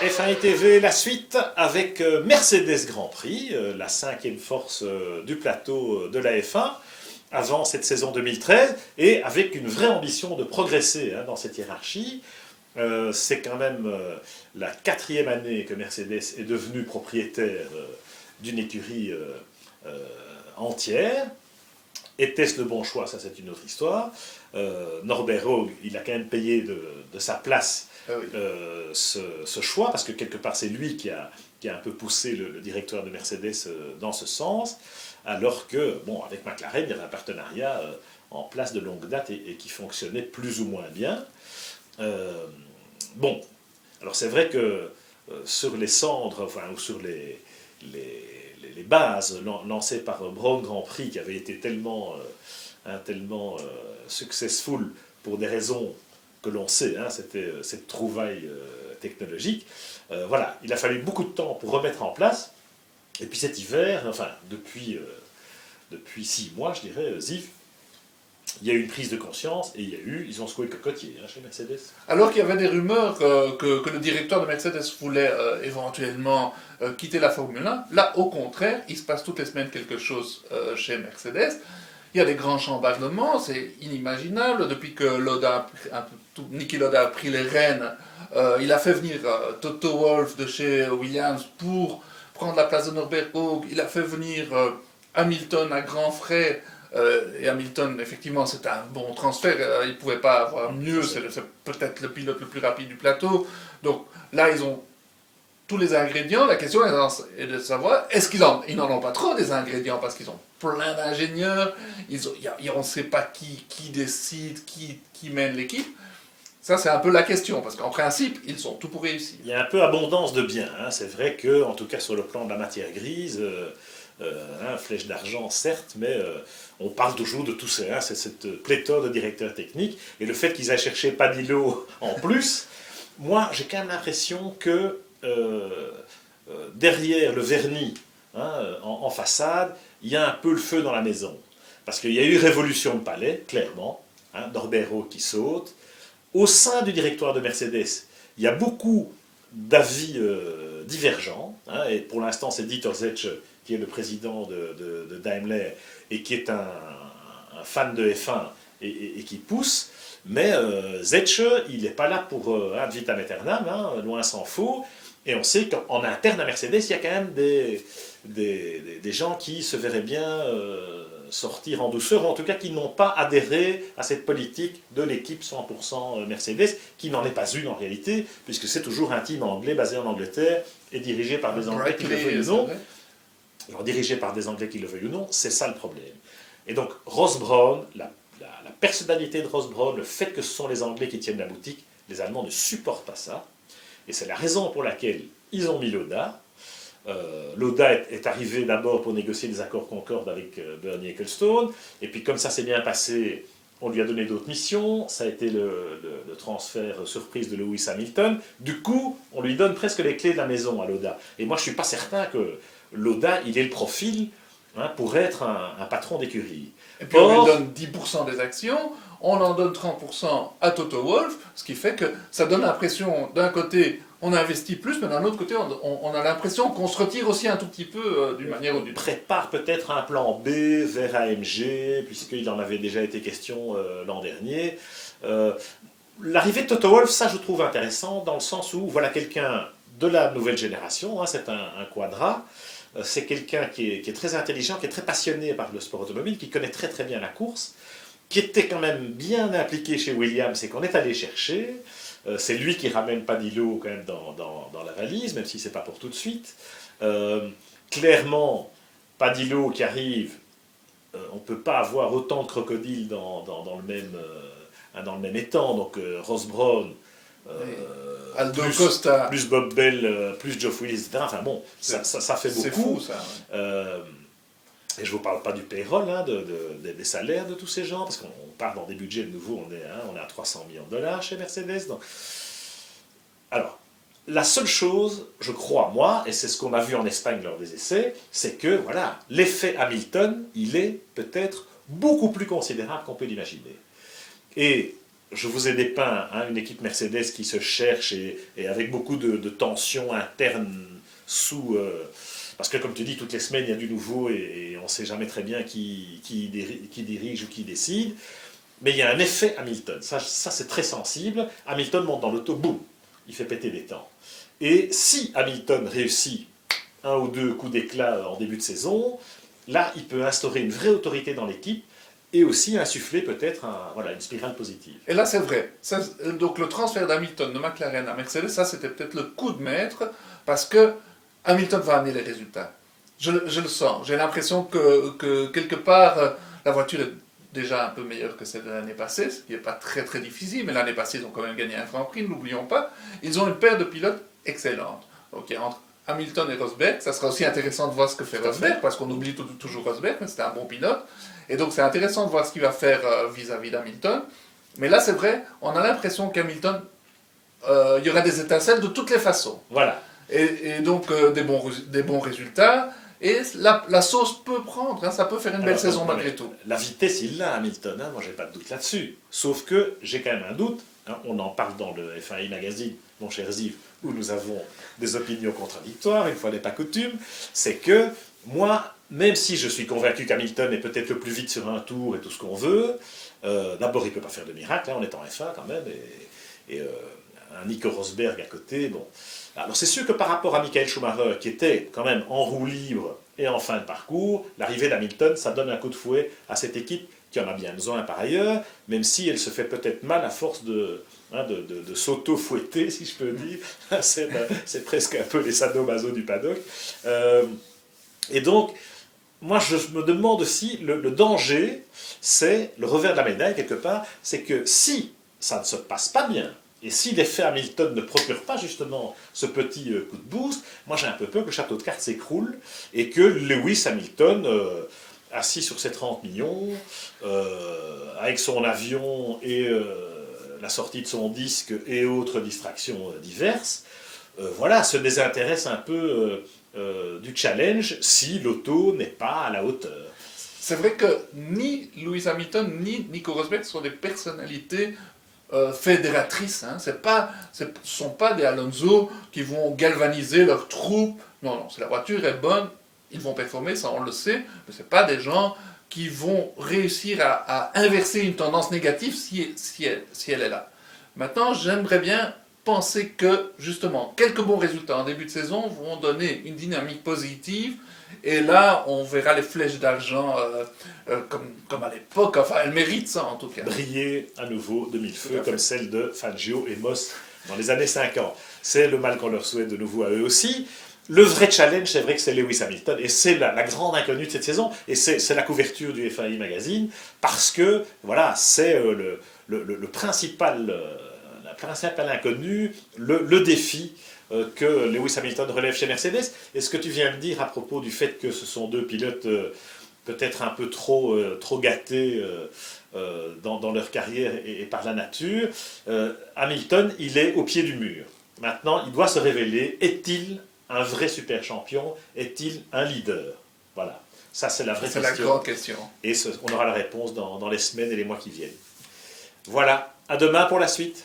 F1 et TV, la suite avec Mercedes Grand Prix, la cinquième force du plateau de la F1, avant cette saison 2013, et avec une vraie ambition de progresser dans cette hiérarchie. C'est quand même la quatrième année que Mercedes est devenue propriétaire d'une écurie entière. Était-ce le bon choix? Ça, c'est une autre histoire. Norbert Haug, il a quand même payé de sa place ce choix, parce que quelque part, c'est lui qui a un peu poussé le directeur de Mercedes dans ce sens, alors que, bon, avec McLaren, il y avait un partenariat en place de longue date et qui fonctionnait plus ou moins bien. Bon, alors c'est vrai que sur les cendres, enfin, ou sur les bases lancées par Braun Grand Prix, qui avait été tellement successful pour des raisons que l'on sait, c'était cette trouvaille technologique. Voilà, il a fallu beaucoup de temps pour remettre en place. Et puis cet hiver, enfin depuis 6 mois, je dirais, Ziv, il y a eu une prise de conscience et ils ont secoué le cocotier chez Mercedes. Alors qu'il y avait des rumeurs que le directeur de Mercedes voulait éventuellement quitter la Formule 1, là au contraire, il se passe toutes les semaines quelque chose chez Mercedes. Il y a des grands chambardements, c'est inimaginable. Depuis que Niki Lauda a pris les rênes, il a fait venir Toto Wolff de chez Williams pour prendre la place de Norbert Haug. Il a fait venir Hamilton à grands frais. Et Hamilton, effectivement, c'est un bon transfert. Il ne pouvait pas avoir mieux. C'est peut-être le pilote le plus rapide du plateau. Donc là, ils ont tous les ingrédients. La question est de savoir, est-ce qu'ils n'en ont pas trop des ingrédients, parce qu'ils ont plein d'ingénieurs. On ne sait pas qui décide, qui mène l'équipe. Ça, c'est un peu la question, parce qu'en principe, ils sont tout pour réussir. Il y a un peu abondance de biens. C'est vrai que, en tout cas sur le plan de la matière grise, flèche d'argent, certes, mais on parle toujours de tout ça. C'est cette pléthore de directeurs techniques. Et le fait qu'ils aient cherché Padillo en plus, moi, j'ai quand même l'impression que derrière le vernis, en façade, il y a un peu le feu dans la maison. Parce qu'il y a eu révolution de palais, clairement, Norbert Haug qui saute. Au sein du directoire de Mercedes, il y a beaucoup d'avis divergents, et pour l'instant c'est Dieter Zetsche qui est le président de Daimler et qui est un fan de F1 et qui pousse, mais Zetsche, il n'est pas là pour ad vitam aeternam, loin s'en faut, et on sait qu'en interne à Mercedes, il y a quand même des gens qui se verraient bien sortir en douceur, ou en tout cas qui n'ont pas adhéré à cette politique de l'équipe 100% Mercedes, qui n'en est pas une en réalité, puisque c'est toujours un team anglais basé en Angleterre et dirigé par des Anglais qui le veuillent ou non. Alors dirigé par des Anglais qui le veuillent ou non, c'est ça le problème. Et donc Ross Brawn, la personnalité de Ross Brawn, le fait que ce sont les Anglais qui tiennent la boutique, les Allemands ne supportent pas ça, et c'est la raison pour laquelle ils ont mis Lauda. Lauda est arrivé d'abord pour négocier des accords Concorde avec Bernie Ecclestone, et puis comme ça s'est bien passé, on lui a donné d'autres missions, ça a été le transfert surprise de Lewis Hamilton, du coup on lui donne presque les clés de la maison à Lauda. Et moi je ne suis pas certain que Lauda, il ait le profil pour être un patron d'écurie. Et puis on lui donne 10% des actions, on en donne 30% à Toto Wolff, ce qui fait que ça donne l'impression, d'un côté, on investit plus, mais d'un autre côté, on a l'impression qu'on se retire aussi un tout petit peu d'une manière ou d'une autre. Prépare peut-être un plan B vers AMG, puisqu'il en avait déjà été question l'an dernier. L'arrivée de Toto Wolff, ça je trouve intéressant, dans le sens où voilà quelqu'un de la nouvelle génération, c'est un quadra, c'est quelqu'un qui est très intelligent, qui est très passionné par le sport automobile, qui connaît très très bien la course, qui était quand même bien impliqué chez Williams et qu'on est allé chercher. C'est lui qui ramène Padillo quand même dans la valise, même si ce n'est pas pour tout de suite. Clairement, Padillo qui arrive, on ne peut pas avoir autant de crocodiles dans le même étang. Donc Ross Brawn, Aldo Costa, plus Bob Bell, plus Geoff Willis, etc. Enfin bon, ça fait beaucoup. C'est fou ça. Et je ne vous parle pas du payroll, des salaires de tous ces gens, parce qu'on part dans des budgets de nouveau, on est à 300 millions de dollars chez Mercedes. Donc. Alors, la seule chose, je crois, moi, et c'est ce qu'on a vu en Espagne lors des essais, c'est que, voilà, l'effet Hamilton, il est peut-être beaucoup plus considérable qu'on peut l'imaginer. Et je vous ai dépeint une équipe Mercedes qui se cherche et avec beaucoup de tensions internes parce que comme tu dis, toutes les semaines il y a du nouveau et on ne sait jamais très bien qui dirige ou qui décide. Mais il y a un effet Hamilton, ça c'est très sensible. Hamilton monte dans l'auto, boum, il fait péter des temps. Et si Hamilton réussit un ou deux coups d'éclat en début de saison, là il peut instaurer une vraie autorité dans l'équipe et aussi insuffler peut-être une spirale positive. Et là, c'est vrai. Donc, le transfert d'Hamilton de McLaren à Mercedes, ça, c'était peut-être le coup de maître, parce que Hamilton va amener les résultats. Je le sens. J'ai l'impression que quelque part, la voiture est déjà un peu meilleure que celle de l'année passée, ce qui n'est pas très très difficile, mais l'année passée, ils ont quand même gagné un Grand Prix, ne l'oublions pas. Ils ont une paire de pilotes excellente. Donc, entre Hamilton et Rosberg, ça sera aussi intéressant de voir ce que fait Rosberg, parce qu'on oublie toujours Rosberg, mais c'était un bon pilote. Et donc, c'est intéressant de voir ce qu'il va faire vis-à-vis d'Hamilton. Mais là, c'est vrai, on a l'impression qu'Hamilton, il y aura des étincelles de toutes les façons. Voilà. Et donc, des bons résultats. Et la sauce peut prendre, hein, ça peut faire une belle saison malgré tout. La vitesse, il l'a, Hamilton, hein, moi j'ai pas de doute là-dessus. Sauf que j'ai quand même un doute, hein, on en parle dans le FAI Magazine, mon cher Ziv, où nous avons des opinions contradictoires, une fois n'est pas coutume, c'est que moi, même si je suis convaincu qu'Hamilton est peut-être le plus vite sur un tour et tout ce qu'on veut, d'abord il ne peut pas faire de miracle, hein, on est en F1 quand même, et un Nico Rosberg à côté, bon. Alors c'est sûr que par rapport à Michael Schumacher, qui était quand même en roue libre et en fin de parcours, l'arrivée d'Hamilton, ça donne un coup de fouet à cette équipe qui en a bien besoin par ailleurs, même si elle se fait peut-être mal à force de s'auto-fouetter, si je peux dire. C'est presque un peu les sadomaso du paddock. Et donc, moi je me demande aussi, le danger, c'est le revers de la médaille quelque part, c'est que si ça ne se passe pas bien, et si l'effet Hamilton ne procure pas justement ce petit coup de boost, moi j'ai un peu peur que le château de cartes s'écroule et que Lewis Hamilton, assis sur ses 30 millions, avec son avion et la sortie de son disque et autres distractions diverses, se désintéresse un peu du challenge si l'auto n'est pas à la hauteur. C'est vrai que ni Lewis Hamilton ni Nico Rosberg sont des personnalités fédératrices. Hein. Ce ne sont pas des Alonso qui vont galvaniser leurs troupes. Non, si la voiture est bonne, ils vont performer, ça on le sait, mais ce ne sont pas des gens qui vont réussir à inverser une tendance négative si elle est là. Maintenant, j'aimerais bien penser que, justement, quelques bons résultats en début de saison vont donner une dynamique positive. Et là, on verra les flèches d'argent comme à l'époque. Enfin, elles méritent ça, en tout cas. Briller à nouveau de mille feux, comme celle de Fangio et Moss dans les années 50. C'est le mal qu'on leur souhaite de nouveau à eux aussi. Le vrai challenge, c'est vrai que c'est Lewis Hamilton, et c'est la grande inconnue de cette saison, et c'est la couverture du FAI Magazine, parce que, voilà, c'est le principal... la principale inconnue, le défi que Lewis Hamilton relève chez Mercedes. Et ce que tu viens de dire à propos du fait que ce sont deux pilotes peut-être un peu trop gâtés dans leur carrière et par la nature, Hamilton, il est au pied du mur. Maintenant, il doit se révéler. Est-il un vrai super champion? Est-il un leader? Voilà. Ça, c'est la vraie question. C'est la grande question. Et on aura la réponse dans les semaines et les mois qui viennent. Voilà. À demain pour la suite.